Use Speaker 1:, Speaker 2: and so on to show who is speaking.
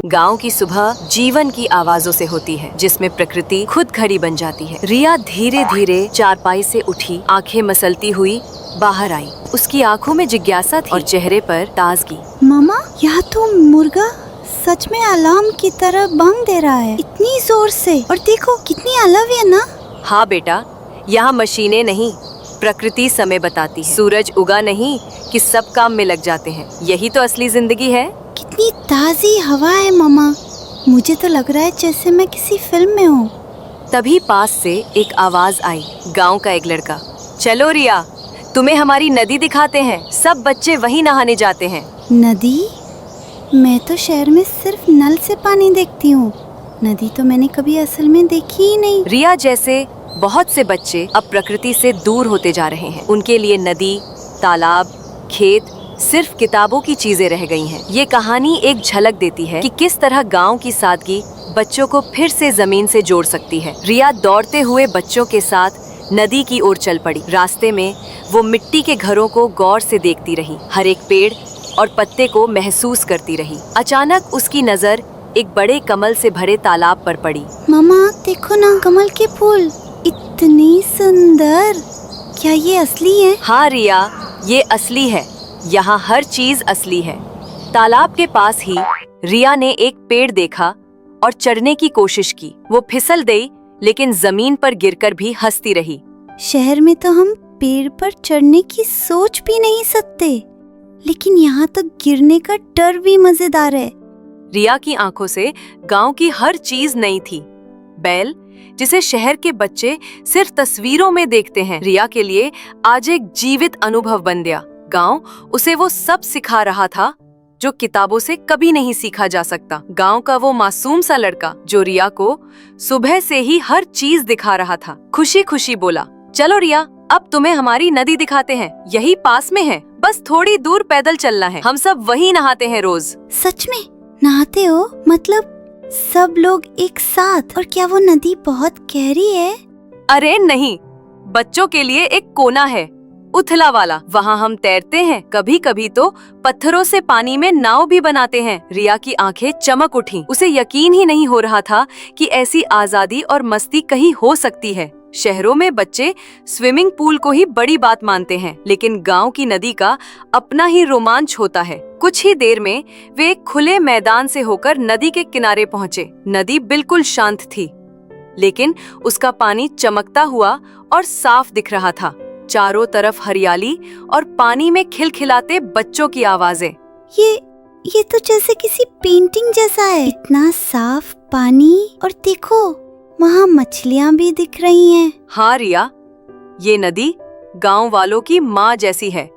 Speaker 1: गांव की सुबह जीवन की आवाजों से होती है, जिसमें प्रकृति खुद घड़ी बन जाती है। रिया धीरे धीरे चारपाई से उठी, आंखें मसलती हुई बाहर आई। उसकी आंखों में जिज्ञासा थी और चेहरे पर ताजगी।
Speaker 2: मामा, यह तो मुर्गा सच में अलार्म की तरह बंग दे रहा है, इतनी जोर से। और देखो कितनी अलग है ना।
Speaker 1: हाँ बेटा, यहाँ मशीनें नहीं, प्रकृति समय बताती है। सूरज उगा नहीं कि सब काम में लग जाते हैं। यही तो असली जिंदगी है।
Speaker 2: कितनी ताज़ी हवा है मामा, मुझे तो लग रहा है जैसे मैं किसी फिल्म में हूँ।
Speaker 1: तभी पास से एक आवाज आई, गांव का एक लड़का। चलो रिया, तुम्हें हमारी नदी दिखाते हैं। सब बच्चे वहीं नहाने जाते हैं।
Speaker 2: नदी? मैं तो शहर में सिर्फ नल से पानी देखती हूँ, नदी तो मैंने कभी असल में देखी ही नहीं।
Speaker 1: रिया जैसे बहुत से बच्चे अब प्रकृति से दूर होते जा रहे हैं। उनके लिए नदी, तालाब, खेत सिर्फ किताबों की चीजें रह गई हैं। ये कहानी एक झलक देती है कि किस तरह गांव की सादगी बच्चों को फिर से जमीन से जोड़ सकती है। रिया दौड़ते हुए बच्चों के साथ नदी की ओर चल पड़ी। रास्ते में वो मिट्टी के घरों को गौर से देखती रही, हर एक पेड़ और पत्ते को महसूस करती रही। अचानक उसकी नजर एक बड़े कमल से भरे तालाब पर पड़ी।
Speaker 2: मामा देखो ना, कमल के फूल इतनी सुंदर। क्या ये असली है?
Speaker 1: हाँ रिया, ये असली है। यहाँ हर चीज असली है। तालाब के पास ही रिया ने एक पेड़ देखा और चढ़ने की कोशिश की। वो फिसल गई, लेकिन जमीन पर गिरकर भी हंसती रही।
Speaker 2: शहर में तो हम पेड़ पर चढ़ने की सोच भी नहीं सकते, लेकिन यहाँ तो गिरने का डर भी मजेदार है।
Speaker 1: रिया की आंखों से गांव की हर चीज नई थी। बैल, जिसे शहर के बच्चे सिर्फ तस्वीरों में देखते हैं, रिया के लिए आज एक जीवित अनुभव बन गया। गांव उसे वो सब सिखा रहा था जो किताबों से कभी नहीं सीखा जा सकता। गांव का वो मासूम सा लड़का जो रिया को सुबह से ही हर चीज दिखा रहा था, खुशी खुशी बोला, चलो रिया, अब तुम्हें हमारी नदी दिखाते हैं। यही पास में है, बस थोड़ी दूर पैदल चलना है। हम सब वहीं नहाते हैं रोज।
Speaker 2: सच में नहाते हो? मतलब सब लोग एक साथ? और क्या वो नदी बहुत गहरी है?
Speaker 1: अरे नहीं, बच्चों के लिए एक कोना है, उथला वाला। वहाँ हम तैरते हैं, कभी कभी तो पत्थरों से पानी में नाव भी बनाते हैं। रिया की आंखें चमक उठी। उसे यकीन ही नहीं हो रहा था कि ऐसी आजादी और मस्ती कहीं हो सकती है। शहरों में बच्चे स्विमिंग पूल को ही बड़ी बात मानते हैं, लेकिन गांव की नदी का अपना ही रोमांच होता है। कुछ ही देर में वे एक खुले मैदान से होकर नदी के किनारे पहुँचे। नदी बिल्कुल शांत थी, लेकिन उसका पानी चमकता हुआ और साफ दिख रहा था। चारों तरफ हरियाली और पानी में खिलखिलाते बच्चों की आवाजें।
Speaker 2: ये तो जैसे किसी पेंटिंग जैसा है। इतना साफ पानी, और देखो वहाँ मछलियाँ भी दिख रही हैं।
Speaker 1: हाँ रिया, ये नदी गांव वालों की माँ जैसी है।